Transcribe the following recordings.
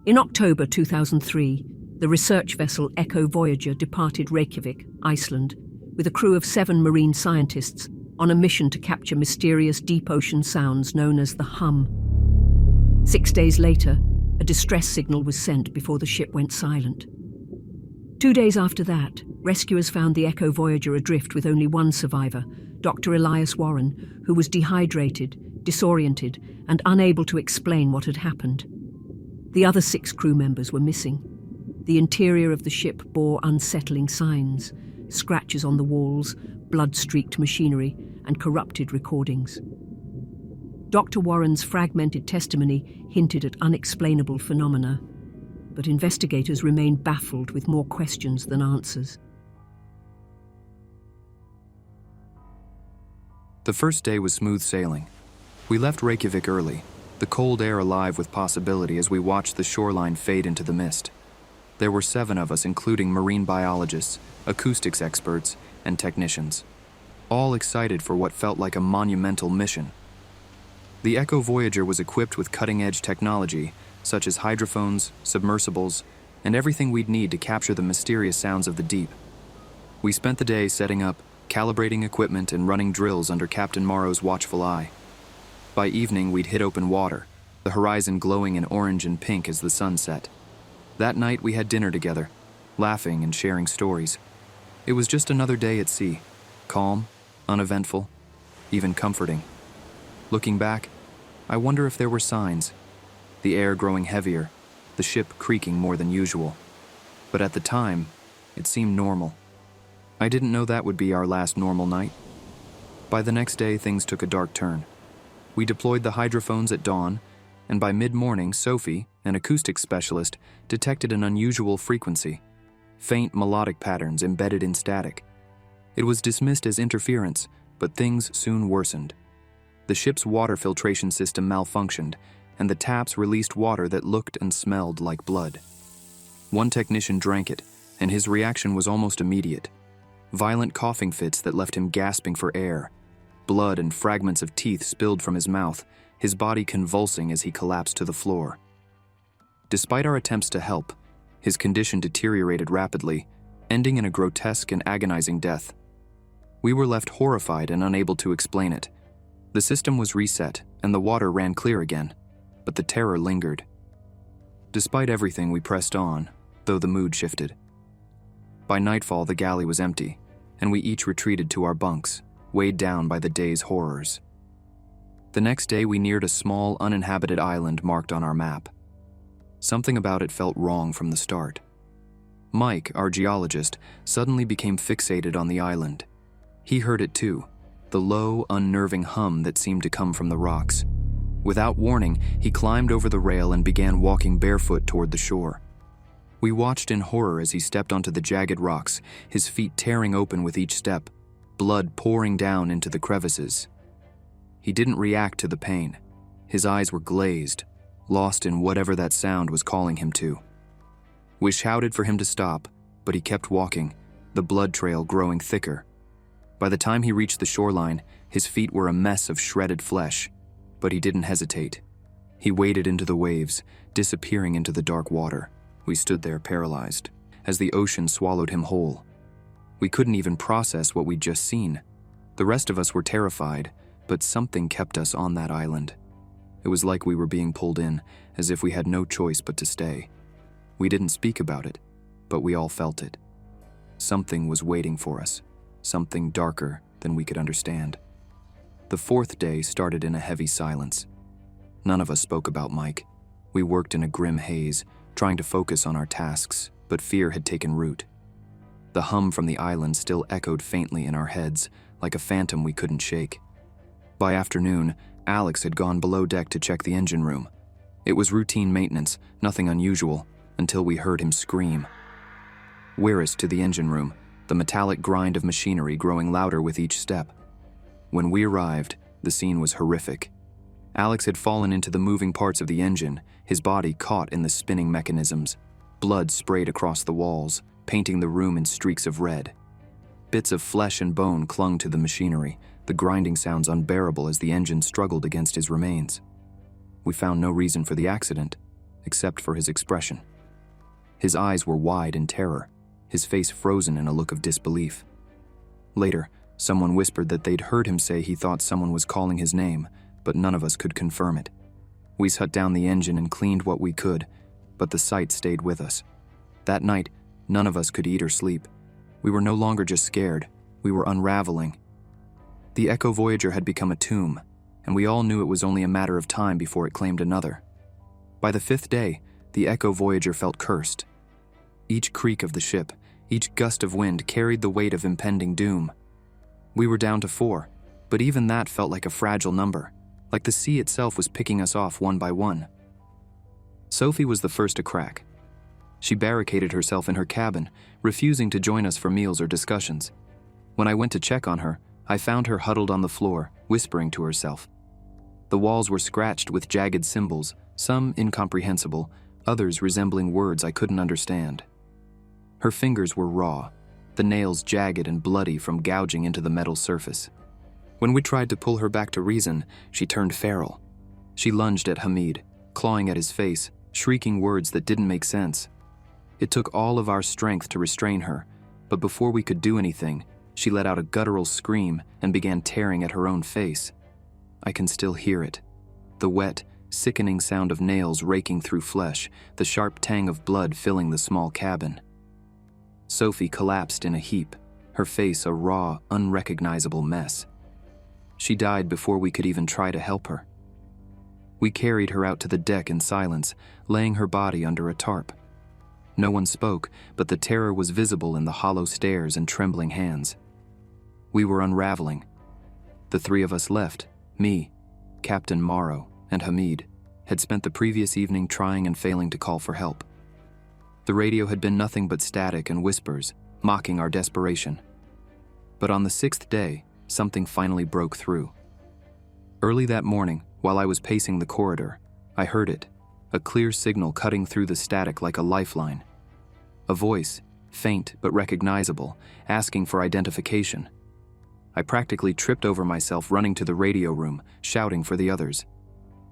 In October 2003, the research vessel Echo Voyager departed Reykjavik, Iceland, with a crew of 7 marine scientists on a mission to capture mysterious deep ocean sounds known as the hum. 6 days later, a distress signal was sent before the ship went silent. 2 days after that, rescuers found the Echo Voyager adrift with only one survivor, Dr. Elias Warren, who was dehydrated, disoriented, and unable to explain what had happened. The other 6 crew members were missing. The interior of the ship bore unsettling signs: scratches on the walls, blood-streaked machinery, and corrupted recordings. Dr. Warren's fragmented testimony hinted at unexplainable phenomena, but investigators remained baffled with more questions than answers. The first day was smooth sailing. We left Reykjavik early, the cold air alive with possibility as we watched the shoreline fade into the mist. There were 7 of us, including marine biologists, acoustics experts, and technicians, all excited for what felt like a monumental mission. The Echo Voyager was equipped with cutting-edge technology, such as hydrophones, submersibles, and everything we'd need to capture the mysterious sounds of the deep. We spent the day setting up, calibrating equipment, and running drills under Captain Morrow's watchful eye. By evening, we'd hit open water, the horizon glowing in orange and pink as the sun set. That night, we had dinner together, laughing and sharing stories. It was just another day at sea, calm, uneventful, even comforting. Looking back, I wonder if there were signs. The air growing heavier, the ship creaking more than usual. But at the time, it seemed normal. I didn't know that would be our last normal night. By the next day, things took a dark turn. We deployed the hydrophones at dawn, and by mid-morning, Sophie, an acoustics specialist, detected an unusual frequency, faint melodic patterns embedded in static. It was dismissed as interference, but things soon worsened. The ship's water filtration system malfunctioned, and the taps released water that looked and smelled like blood. One technician drank it, and his reaction was almost immediate. Violent coughing fits that left him gasping for air. Blood and fragments of teeth spilled from his mouth, his body convulsing as he collapsed to the floor. Despite our attempts to help, his condition deteriorated rapidly, ending in a grotesque and agonizing death. We were left horrified and unable to explain it. The system was reset, and the water ran clear again, but the terror lingered. Despite everything, we pressed on, though the mood shifted. By nightfall, the galley was empty, and we each retreated to our bunks, weighed down by the day's horrors. The next day, we neared a small, uninhabited island marked on our map. Something about it felt wrong from the start. Mike, our geologist, suddenly became fixated on the island. He heard it too, the low, unnerving hum that seemed to come from the rocks. Without warning, he climbed over the rail and began walking barefoot toward the shore. We watched in horror as he stepped onto the jagged rocks, his feet tearing open with each step, blood pouring down into the crevices. He didn't react to the pain. His eyes were glazed, lost in whatever that sound was calling him to. We shouted for him to stop, but he kept walking, the blood trail growing thicker. By the time he reached the shoreline, his feet were a mess of shredded flesh, but he didn't hesitate. He waded into the waves, disappearing into the dark water. We stood there paralyzed, as the ocean swallowed him whole. We couldn't even process what we'd just seen. The rest of us were terrified, but something kept us on that island. It was like we were being pulled in, as if we had no choice but to stay. We didn't speak about it, but we all felt it. Something was waiting for us, something darker than we could understand. The 4th day started in a heavy silence. None of us spoke about Mike. We worked in a grim haze, trying to focus on our tasks, but fear had taken root. The hum from the island still echoed faintly in our heads, like a phantom we couldn't shake. By afternoon, Alex had gone below deck to check the engine room. It was routine maintenance, nothing unusual, until we heard him scream. Nearest to the engine room, the metallic grind of machinery growing louder with each step. When we arrived, the scene was horrific. Alex had fallen into the moving parts of the engine, his body caught in the spinning mechanisms. Blood sprayed across the walls, painting the room in streaks of red. Bits of flesh and bone clung to the machinery, the grinding sounds unbearable as the engine struggled against his remains. We found no reason for the accident, except for his expression. His eyes were wide in terror, his face frozen in a look of disbelief. Later, someone whispered that they'd heard him say he thought someone was calling his name, but none of us could confirm it. We shut down the engine and cleaned what we could, but the sight stayed with us. That night, none of us could eat or sleep. We were no longer just scared, we were unraveling. The Echo Voyager had become a tomb, and we all knew it was only a matter of time before it claimed another. By the 5th day, the Echo Voyager felt cursed. Each creak of the ship, each gust of wind carried the weight of impending doom. We were down to 4, but even that felt like a fragile number, like the sea itself was picking us off one by one. Sophie was the first to crack. She barricaded herself in her cabin, refusing to join us for meals or discussions. When I went to check on her, I found her huddled on the floor, whispering to herself. The walls were scratched with jagged symbols, some incomprehensible, others resembling words I couldn't understand. Her fingers were raw, the nails jagged and bloody from gouging into the metal surface. When we tried to pull her back to reason, she turned feral. She lunged at Hamid, clawing at his face, shrieking words that didn't make sense. It took all of our strength to restrain her, but before we could do anything, she let out a guttural scream and began tearing at her own face. I can still hear it. The wet, sickening sound of nails raking through flesh, the sharp tang of blood filling the small cabin. Sophie collapsed in a heap, her face a raw, unrecognizable mess. She died before we could even try to help her. We carried her out to the deck in silence, laying her body under a tarp. No one spoke, but the terror was visible in the hollow stares and trembling hands. We were unraveling. The 3 of us left, me, Captain Morrow, and Hamid, had spent the previous evening trying and failing to call for help. The radio had been nothing but static and whispers, mocking our desperation. But on the 6th day, something finally broke through. Early that morning, while I was pacing the corridor, I heard it, a clear signal cutting through the static like a lifeline. A voice, faint but recognizable, asking for identification. I practically tripped over myself running to the radio room, shouting for the others.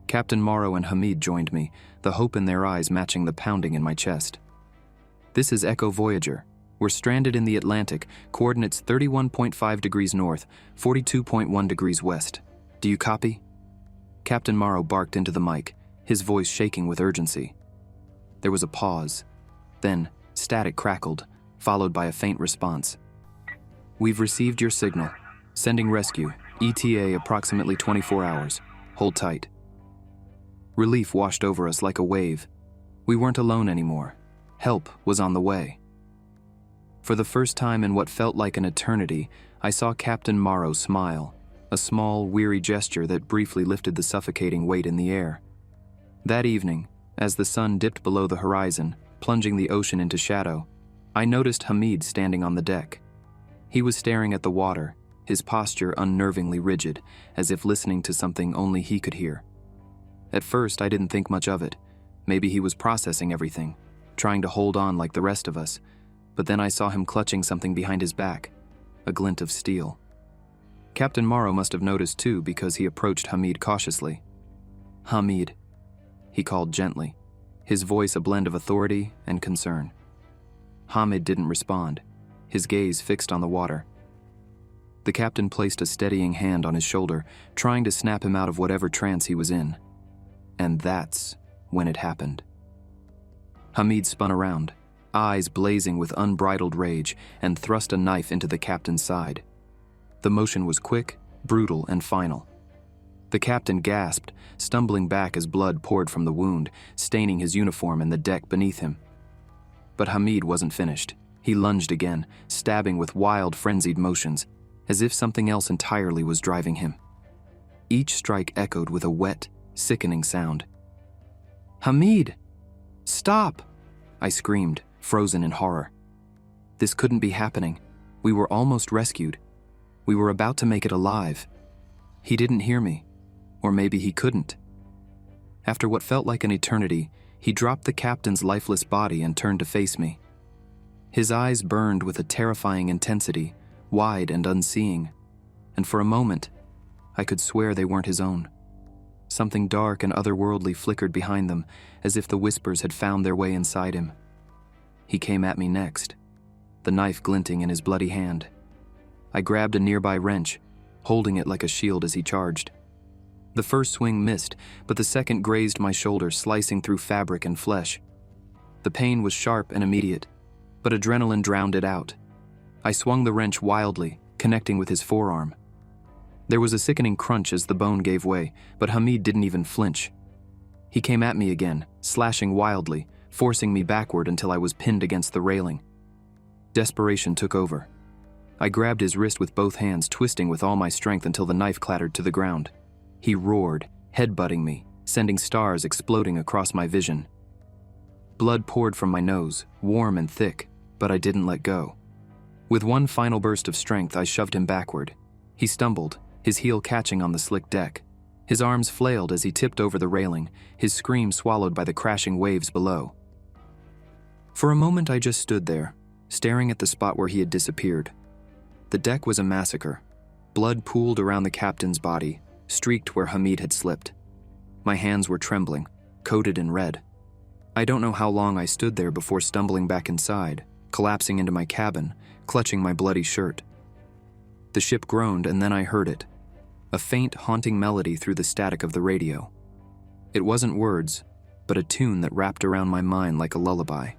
Captain Morrow and Hamid joined me, the hope in their eyes matching the pounding in my chest. "This is Echo Voyager. We're stranded in the Atlantic, coordinates 31.5 degrees north, 42.1 degrees west. Do you copy?" Captain Morrow barked into the mic, his voice shaking with urgency. There was a pause. Then, static crackled, followed by a faint response. "We've received your signal. Sending rescue. ETA approximately 24 hours. Hold tight." Relief washed over us like a wave. We weren't alone anymore. Help was on the way. For the first time in what felt like an eternity, I saw Captain Morrow smile, a small, weary gesture that briefly lifted the suffocating weight in the air. That evening, as the sun dipped below the horizon, plunging the ocean into shadow, I noticed Hamid standing on the deck. He was staring at the water, his posture unnervingly rigid, as if listening to something only he could hear. At first, I didn't think much of it. Maybe he was processing everything, trying to hold on like the rest of us, but then I saw him clutching something behind his back, a glint of steel. Captain Morrow must have noticed too, because he approached Hamid cautiously. "Hamid," he called gently, his voice a blend of authority and concern. Hamid didn't respond, his gaze fixed on the water. The captain placed a steadying hand on his shoulder, trying to snap him out of whatever trance he was in. And that's when it happened. Hamid spun around, eyes blazing with unbridled rage, and thrust a knife into the captain's side. The motion was quick, brutal, and final. The captain gasped, stumbling back as blood poured from the wound, staining his uniform and the deck beneath him. But Hamid wasn't finished. He lunged again, stabbing with wild, frenzied motions, as if something else entirely was driving him. Each strike echoed with a wet, sickening sound. "Hamid! Stop!" I screamed, frozen in horror. This couldn't be happening. We were almost rescued. We were about to make it alive. He didn't hear me. Or maybe he couldn't. After what felt like an eternity, he dropped the captain's lifeless body and turned to face me. His eyes burned with a terrifying intensity, wide and unseeing, and for a moment, I could swear they weren't his own. Something dark and otherworldly flickered behind them, as if the whispers had found their way inside him. He came at me next, the knife glinting in his bloody hand. I grabbed a nearby wrench, holding it like a shield as he charged. The first swing missed, but the second grazed my shoulder, slicing through fabric and flesh. The pain was sharp and immediate, but adrenaline drowned it out. I swung the wrench wildly, connecting with his forearm. There was a sickening crunch as the bone gave way, but Hamid didn't even flinch. He came at me again, slashing wildly, forcing me backward until I was pinned against the railing. Desperation took over. I grabbed his wrist with both hands, twisting with all my strength until the knife clattered to the ground. He roared, headbutting me, sending stars exploding across my vision. Blood poured from my nose, warm and thick, but I didn't let go. With one final burst of strength, I shoved him backward. He stumbled, his heel catching on the slick deck. His arms flailed as he tipped over the railing, his scream swallowed by the crashing waves below. For a moment, I just stood there, staring at the spot where he had disappeared. The deck was a massacre. Blood pooled around the captain's body, streaked where Hamid had slipped. My hands were trembling, coated in red. I don't know how long I stood there before stumbling back inside, collapsing into my cabin, clutching my bloody shirt. The ship groaned, and then I heard it. A faint, haunting melody through the static of the radio. It wasn't words, but a tune that wrapped around my mind like a lullaby.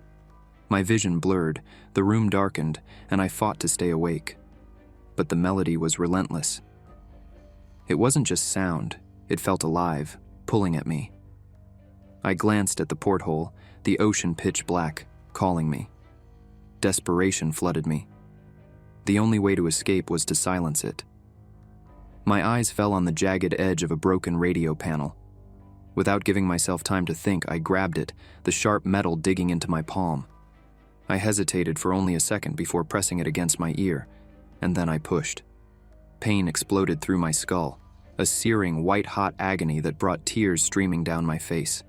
My vision blurred, the room darkened, and I fought to stay awake. But the melody was relentless. It wasn't just sound, it felt alive, pulling at me. I glanced at the porthole, the ocean pitch black, calling me. Desperation flooded me. The only way to escape was to silence it. My eyes fell on the jagged edge of a broken radio panel. Without giving myself time to think, I grabbed it, the sharp metal digging into my palm. I hesitated for only a second before pressing it against my ear, and then I pushed. Pain exploded through my skull, a searing white-hot agony that brought tears streaming down my face.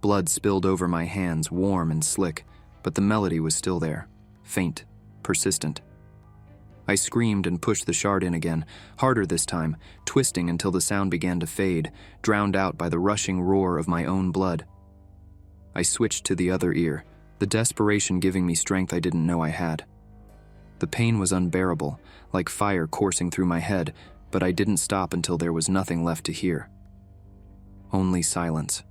Blood spilled over my hands, warm and slick, but the melody was still there, faint, persistent. I screamed and pushed the shard in again, harder this time, twisting until the sound began to fade, drowned out by the rushing roar of my own blood. I switched to the other ear, the desperation giving me strength I didn't know I had. The pain was unbearable, like fire coursing through my head, but I didn't stop until there was nothing left to hear. Only silence.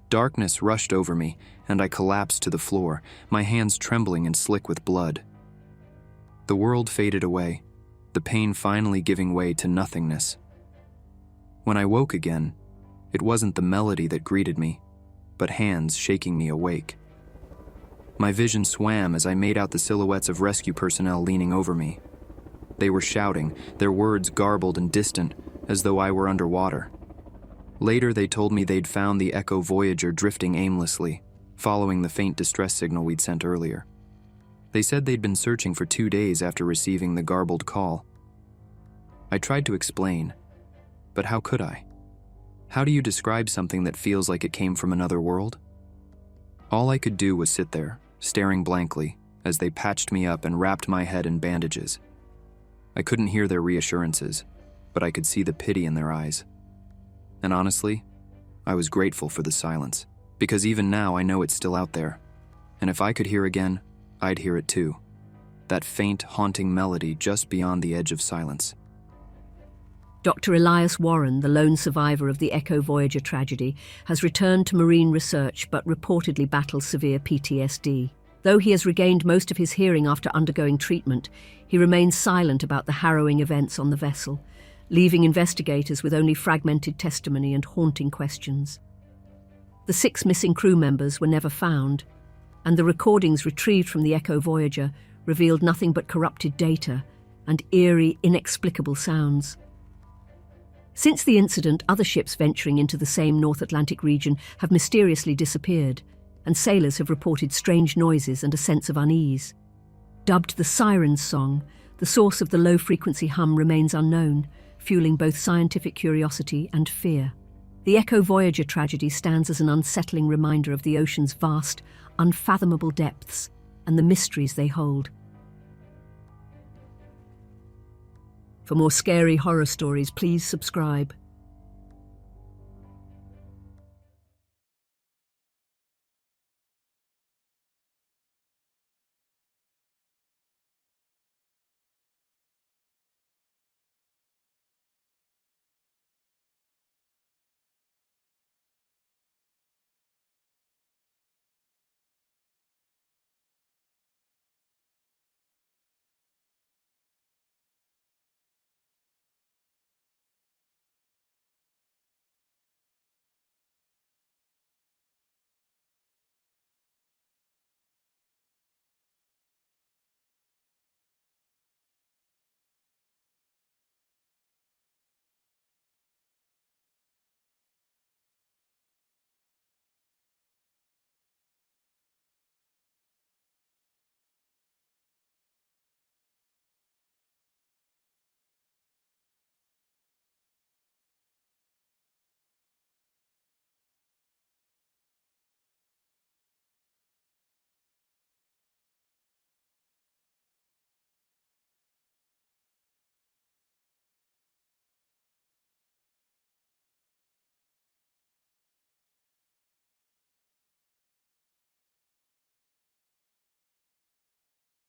Darkness rushed over me, and I collapsed to the floor, my hands trembling and slick with blood. The world faded away, the pain finally giving way to nothingness. When I woke again, it wasn't the melody that greeted me, but hands shaking me awake. My vision swam as I made out the silhouettes of rescue personnel leaning over me. They were shouting, their words garbled and distant, as though I were underwater. Later, they told me they'd found the Echo Voyager drifting aimlessly, following the faint distress signal we'd sent earlier. They said they'd been searching for 2 days after receiving the garbled call. I tried to explain, but how could I? How do you describe something that feels like it came from another world? All I could do was sit there, staring blankly, as they patched me up and wrapped my head in bandages. I couldn't hear their reassurances, but I could see the pity in their eyes. And honestly, I was grateful for the silence, because even now I know it's still out there. And if I could hear again, I'd hear it too. That faint, haunting melody just beyond the edge of silence. Dr. Elias Warren, the lone survivor of the Echo Voyager tragedy, has returned to marine research but reportedly battles severe PTSD. Though he has regained most of his hearing after undergoing treatment, he remains silent about the harrowing events on the vessel, leaving investigators with only fragmented testimony and haunting questions. The 6 missing crew members were never found, and the recordings retrieved from the Echo Voyager revealed nothing but corrupted data and eerie, inexplicable sounds. Since the incident, other ships venturing into the same North Atlantic region have mysteriously disappeared, and sailors have reported strange noises and a sense of unease. Dubbed the Siren's Song, the source of the low-frequency hum remains unknown, fueling both scientific curiosity and fear. The Echo Voyager tragedy stands as an unsettling reminder of the ocean's vast, unfathomable depths and the mysteries they hold. For more scary horror stories, please subscribe.